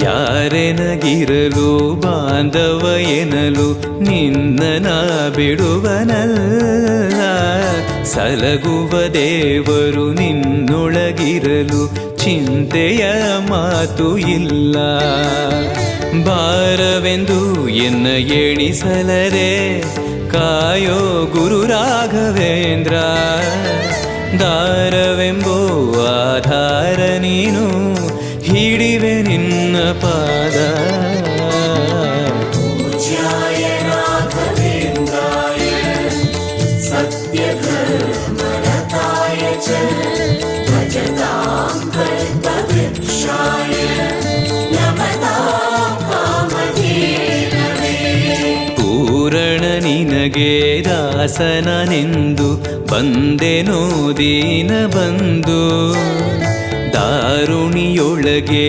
ಯಾರೆನಗಿರಲು ಬಾಂಧವ ಎನಲು ನಿನ್ನ ಬಿಡುವನಲ್ಲ. ಸಲಗುವ ದೇವರು ನಿನ್ನೊಳಗಿರಲು ಚಿಂತೆಯ ಮಾತು ಇಲ್ಲ. ಭಾರವೆಂದು ಎನ್ನ ಎಣಿಸಲರೆ ಕಾಯೋ ಗುರು ರಾಘವೇಂದ್ರ. ದಾರವೆಂಬೋ ಆಧಾರ ನೀನು ಹಿಡಿವೆ ನಿನ್ನ ಪಾದ. ಪೂಜ್ಯಾಯ ರಾಘವೇಂದ್ರಾಯ ಸತ್ಯಧರ್ಮರತಾಯ ಚ ಭಜತಾಂ ಕಲ್ಪವೃಕ್ಷಾಯ ನಮತಾಂ ಕಾಮಧೇನವೇ. ಪೂರಣ ನಿನಗೆ ದಾಸನನೆಂದು ಬಂದೆನೋ ದೀನ ಬಂದು ದಾರುಣಿಯೊಳಗೆ